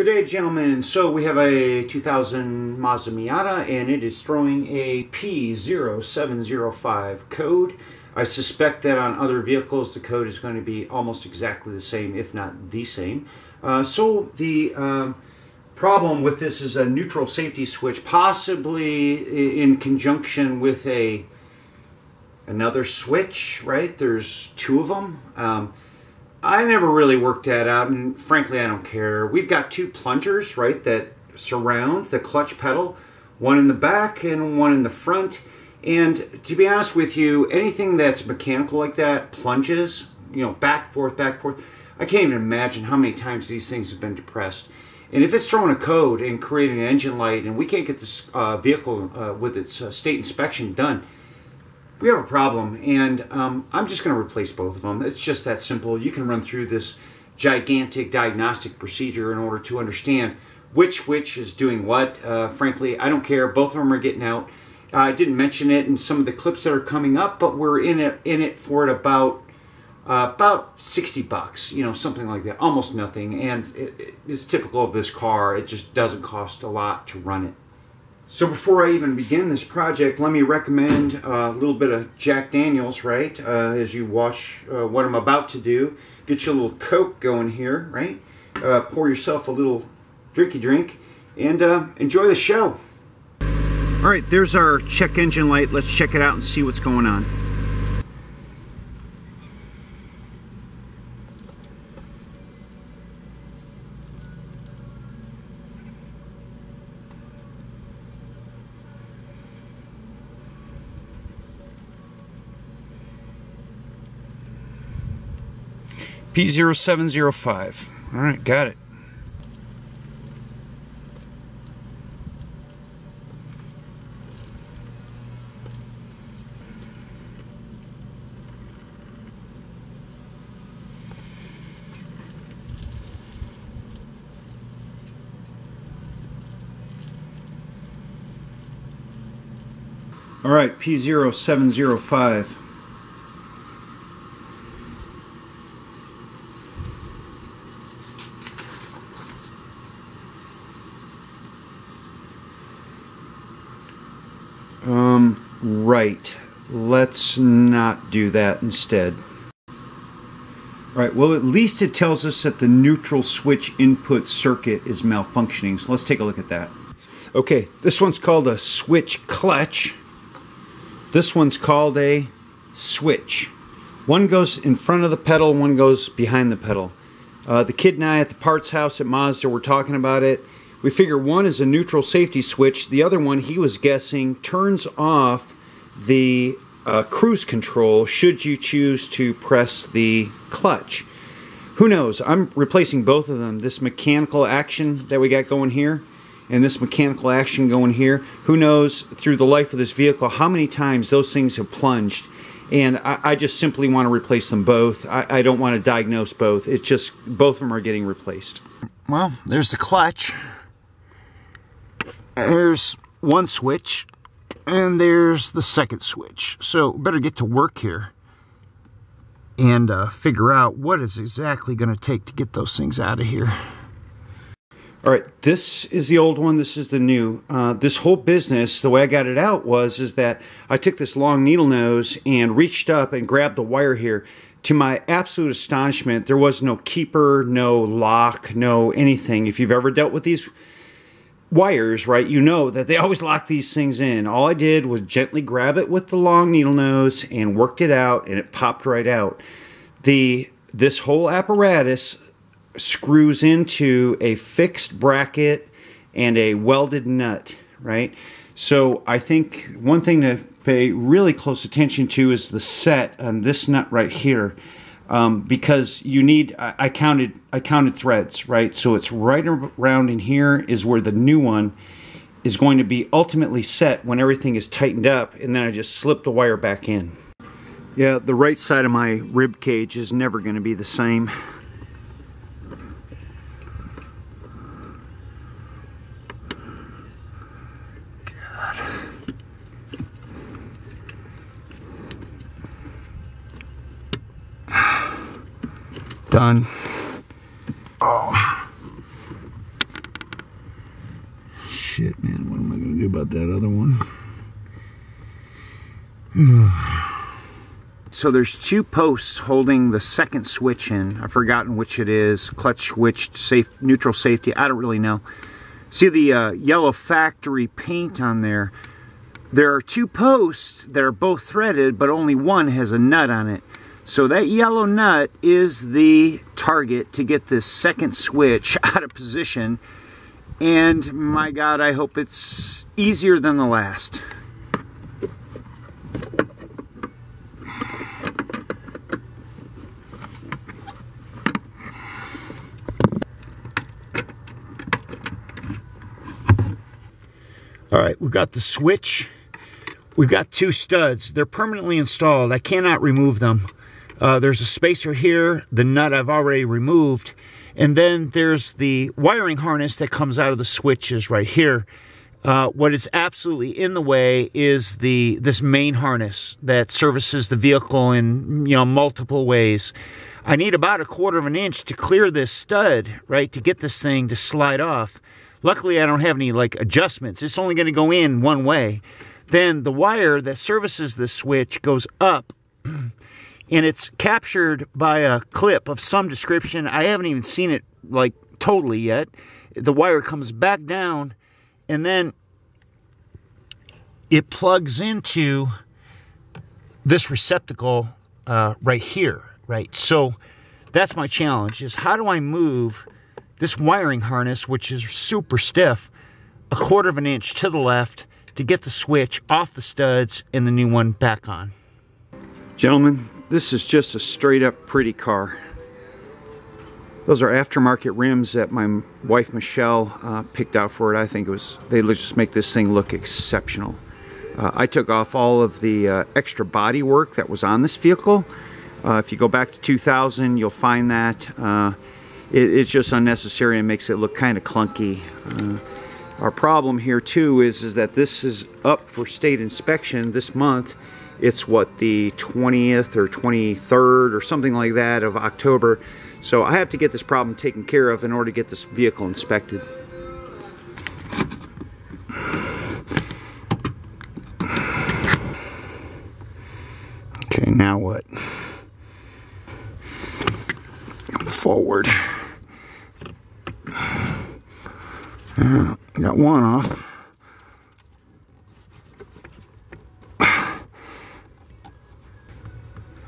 Good day, gentlemen. So we have a 2000 Mazda Miata and it is throwing a P0705 code. I suspect that on other vehicles the code is going to be almost exactly the same, if not the same. So the problem with this is a neutral safety switch, possibly in conjunction with another switch, right? There's two of them. I never really worked that out, and frankly I don't care. We've got two plungers, right, that surround the clutch pedal, one in the back and one in the front. And to be honest with you, anything that's mechanical like that plunges, you know, back, forth, I can't even imagine how many times these things have been depressed. And if it's throwing a code and creating an engine light and we can't get this vehicle with its state inspection done, we have a problem. And I'm just going to replace both of them. It's just that simple. You can run through this gigantic diagnostic procedure in order to understand which is doing what. Frankly, I don't care. Both of them are getting out. I didn't mention it in some of the clips that are coming up, but we're in it for about 60 bucks, you know, something like that, almost nothing. And it's typical of this car. It just doesn't cost a lot to run it. So before I even begin this project, let me recommend a little bit of Jack Daniels, right? As you watch what I'm about to do. Get you a little Coke going here, right? Pour yourself a little drinky drink and enjoy the show. All right, there's our check engine light. Let's check it out and see what's going on. P0705. All right, got it. All right, P0705. Right. Let's not do that instead. All right, well, at least it tells us that the neutral switch input circuit is malfunctioning. So let's take a look at that. Okay, this one's called a switch clutch. This one's called a switch. One goes in front of the pedal, one goes behind the pedal. The kid and I at the parts house at Mazda were talking about it. We figure one is a neutral safety switch. The other one, he was guessing, turns off the cruise control should you choose to press the clutch. Who knows? I'm replacing both of them. This mechanical action that we got going here and this mechanical action going here. Who knows through the life of this vehicle how many times those things have plunged. And I just simply want to replace them both. I don't want to diagnose both. It's just both of them are getting replaced. Well, there's the clutch. There's one switch, and there's the second switch. So better get to work here and figure out what is exactly going to take to get those things out of here. All right, this is the old one, this is the new. This whole business, the way I got it out is that I took this long needle nose and reached up and grabbed the wire here. To my absolute astonishment, there was no keeper, no lock, no anything. If you've ever dealt with these wires, right, you know that they always lock these things in. All I did was gently grab it with the long needle nose and worked it out, and it popped right out. This whole apparatus screws into a fixed bracket and a welded nut, right? So I think one thing to pay really close attention to is the set on this nut right here. Because you need, I counted threads, right? So it's right around in here is where the new one is going to be ultimately set when everything is tightened up, and then I just slip the wire back in. Yeah, the right side of my rib cage is never going to be the same. Done. Oh. shit, man. What am I going to do about that other one? So there's two posts holding the second switch in. I've forgotten which it is. Clutch switch, safe, neutral safety. I don't really know. See the yellow factory paint on there? There are two posts that are both threaded, but only one has a nut on it. So that yellow nut is the target to get this second switch out of position. And my God, I hope it's easier than the last. All right, we've got the switch. We've got two studs. They're permanently installed. I cannot remove them. There's a spacer here. The nut I've already removed. And then there's the wiring harness that comes out of the switches right here. What is absolutely in the way is this main harness that services the vehicle in multiple ways. I need about 1/4 of an inch to clear this stud, right, to get this thing to slide off. Luckily, I don't have any like adjustments. It's only going to go in one way. Then the wire that services this switch goes up, and it's captured by a clip of some description. I haven't even seen it like totally yet. The wire comes back down, and then it plugs into this receptacle right here, right? So that's my challenge, is how do I move this wiring harness, which is super stiff, 1/4 of an inch to the left to get the switch off the studs and the new one back on. Gentlemen, this is just a straight up pretty car. Those are aftermarket rims that my wife Michelle picked out for it. I think they just make this thing look exceptional. I took off all of the extra body work that was on this vehicle. If you go back to 2000, you'll find that. It's just unnecessary and makes it look kind of clunky. Our problem here too is that this is up for state inspection this month. It's what, the 20th or 23rd or something like that of October. So I have to get this problem taken care of in order to get this vehicle inspected. Okay, now what? Forward. Got one off.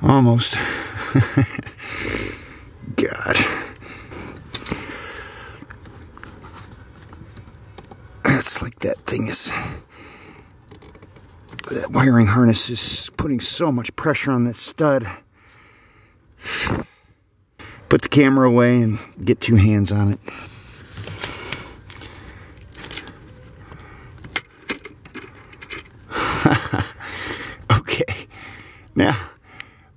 Almost. God. That's like that thing is... That wiring harness is putting so much pressure on that stud. Put the camera away and get two hands on it. Okay, now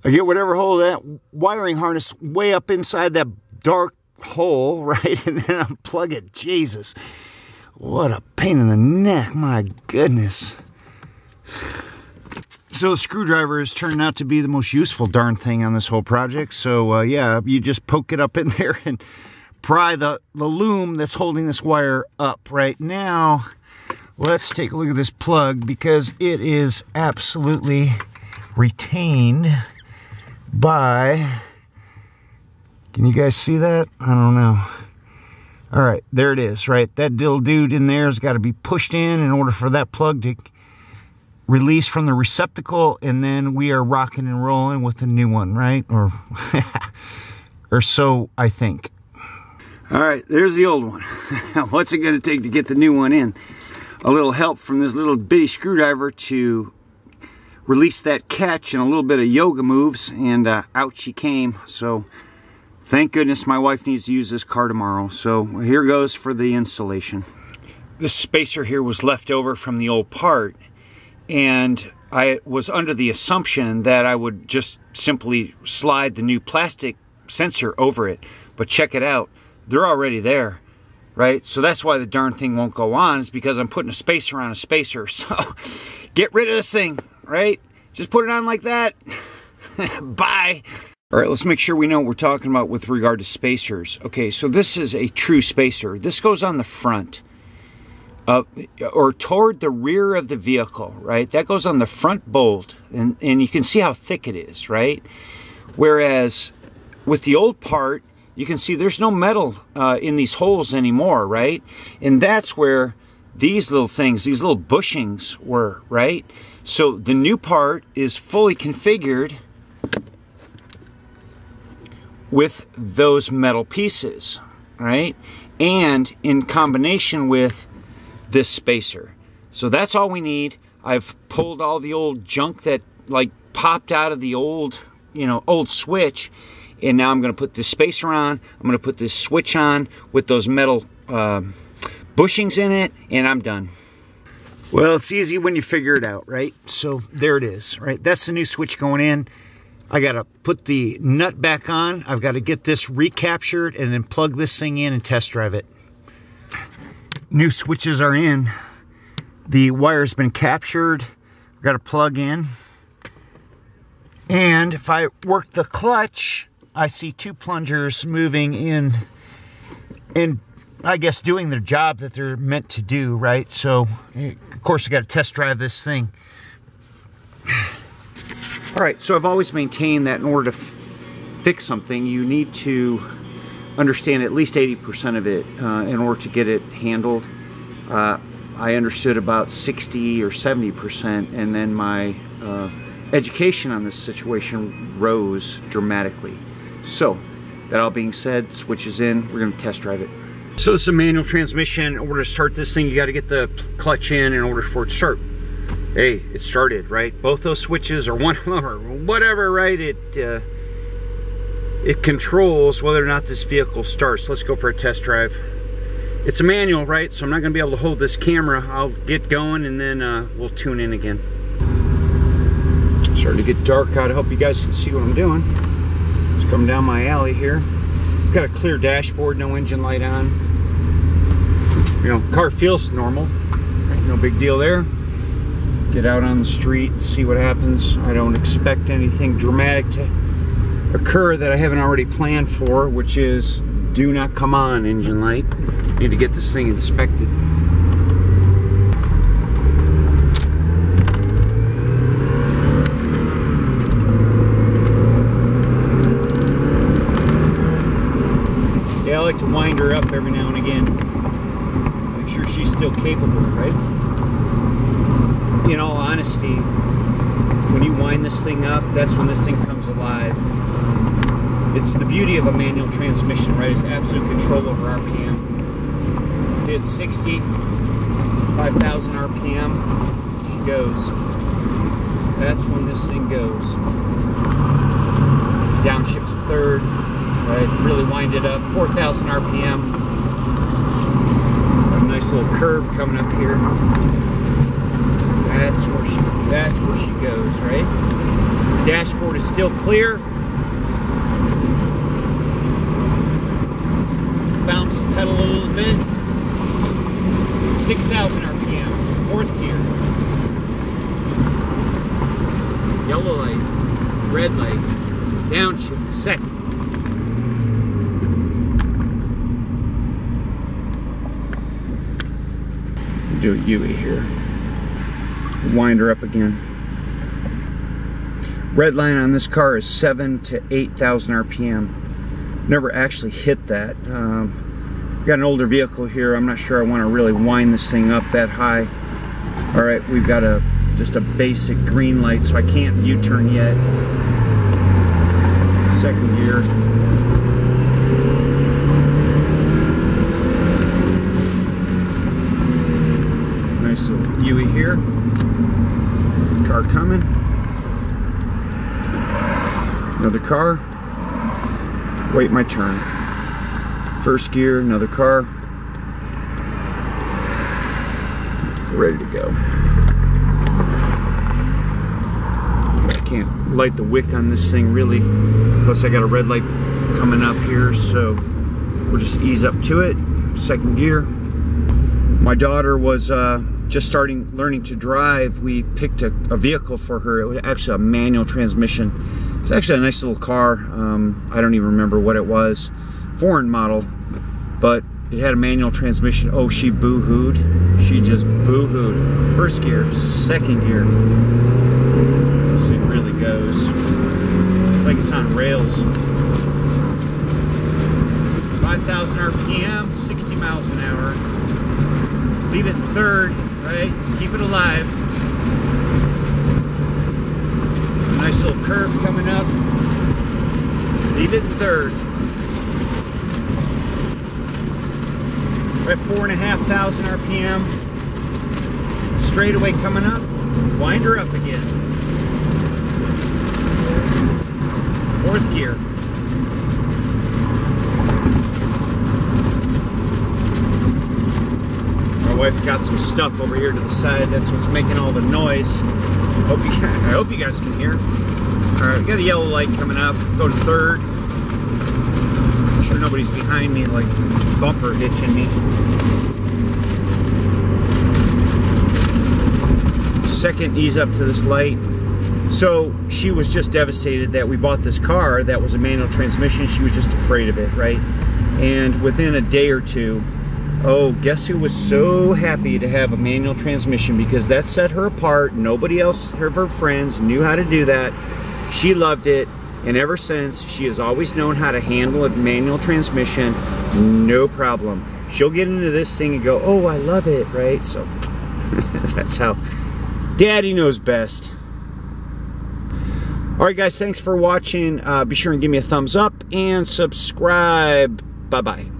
I get whatever hole that wiring harness way up inside that dark hole, right, and then unplug it. Jesus, what a pain in the neck, my goodness. So the screwdriver is turning out to be the most useful darn thing on this whole project. So yeah, you just poke it up in there and pry the loom that's holding this wire up. Right now, let's take a look at this plug, because it is absolutely retained by, can you guys see that? I don't know. All right, there it is, right? That little dude in there has got to be pushed in order for that plug to release from the receptacle, and then we are rocking and rolling with the new one, right? Or, or so I think. All right, there's the old one. What's it going to take to get the new one in? A little help from this little bitty screwdriver to release that catch, and a little bit of yoga moves, and out she came. So thank goodness my wife needs to use this car tomorrow. So here goes for the installation. This spacer here was left over from the old part, and I was under the assumption that I would just simply slide the new plastic sensor over it. But check it out, they're already there. Right? So that's why the darn thing won't go on, is because I'm putting a spacer on a spacer. So get rid of this thing, right? Just put it on like that. Bye. All right, let's make sure we know what we're talking about with regard to spacers. Okay, so this is a true spacer. This goes on the front. or toward the rear of the vehicle, right? That goes on the front bolt, and you can see how thick it is, right? Whereas with the old part, you can see there's no metal in these holes anymore, right? And that's where these little things, these little bushings were, right? So the new part is fully configured with those metal pieces, right? And in combination with this spacer. So that's all we need. I've pulled all the old junk that like popped out of the old, old switch, and now I'm going to put this spacer on. I'm going to put this switch on with those metal bushings in it, and I'm done. Well, it's easy when you figure it out, right? So there it is, right? That's the new switch going in. I got to put the nut back on. I've got to get this recaptured and then plug this thing in and test drive it. New switches are in. The wire's been captured. I've got to plug in. And if I work the clutch, I see two plungers moving in and I guess doing their job that they're meant to do, right? So, of course, I got to test drive this thing. All right, so I've always maintained that in order to fix something, you need to understand at least 80% of it in order to get it handled. I understood about 60 or 70%, and then my education on this situation rose dramatically. So, that all being said, switch is in, we're going to test drive it. So this is a manual transmission. In order to start this thing, you got to get the clutch in order for it to start. Hey, it started, right? Both those switches, or one of them, or whatever, right? It controls whether or not this vehicle starts. Let's go for a test drive. It's a manual, right? So I'm not going to be able to hold this camera. I'll get going and then we'll tune in again. Starting to get dark out. I hope you guys can see what I'm doing. Just coming down my alley here. Got a clear dashboard, no engine light on. Car feels normal. Right? No big deal there. Get out on the street and see what happens. I don't expect anything dramatic to occur that I haven't already planned for, which is do not come on engine light. Need to get this thing inspected. Yeah, I like to wind her up every now and again. Make sure she's still capable, right? In all honesty, when you wind this thing up, that's when this thing comes alive. It's the beauty of a manual transmission, right? It's absolute control over RPM. Hit 60, 5,000 RPM, she goes. That's when this thing goes. Downshift to third, right? Really wind it up. 4,000 RPM. Got a nice little curve coming up here. That's where she goes, right? Dashboard is still clear. Bounce the pedal a little bit. 6,000 RPM, fourth gear. Yellow light, red light, downshift, second. Do a U-E here. Wind her up again. Red line on this car is 7,000 to 8,000 RPM. Never actually hit that. Got an older vehicle here. I'm not sure I want to really wind this thing up that high. All right, we've got just a basic green light, so I can't U-turn yet. Second gear. Nice little U-E here. Car coming. Another car. Wait my turn. First gear, another car. Ready to go. I can't light the wick on this thing really. Plus I got a red light coming up here, so we'll just ease up to it. Second gear. My daughter was just learning to drive. We picked a vehicle for her. It was actually a manual transmission. It's actually a nice little car. I don't even remember what it was. Foreign model, but it had a manual transmission. Oh, she boo-hooed. She just boo-hooed. First gear, second gear. This thing really goes. It's like it's on rails. 5,000 RPM, 60 miles an hour. Leave it third, right? Keep it alive. A nice little curve coming up. Leave it third. We're at 4,500 RPM. Straightaway coming up. Wind her up again. Fourth gear. My wife got some stuff over here to the side. That's what's making all the noise. I hope you guys can hear. Alright, we got a yellow light coming up. Go to third. Make sure nobody's behind me, like bumper hitching me. Second, ease up to this light. So she was just devastated that we bought this car that was a manual transmission. She was just afraid of it, right? And within a day or two, oh, guess who was so happy to have a manual transmission, because that set her apart. Nobody else of her friends knew how to do that. She loved it, and ever since, she has always known how to handle a manual transmission, no problem. She'll get into this thing and go, oh, I love it, right? So that's how Daddy knows best. All right, guys, thanks for watching. Be sure and give me a thumbs up and subscribe. Bye-bye.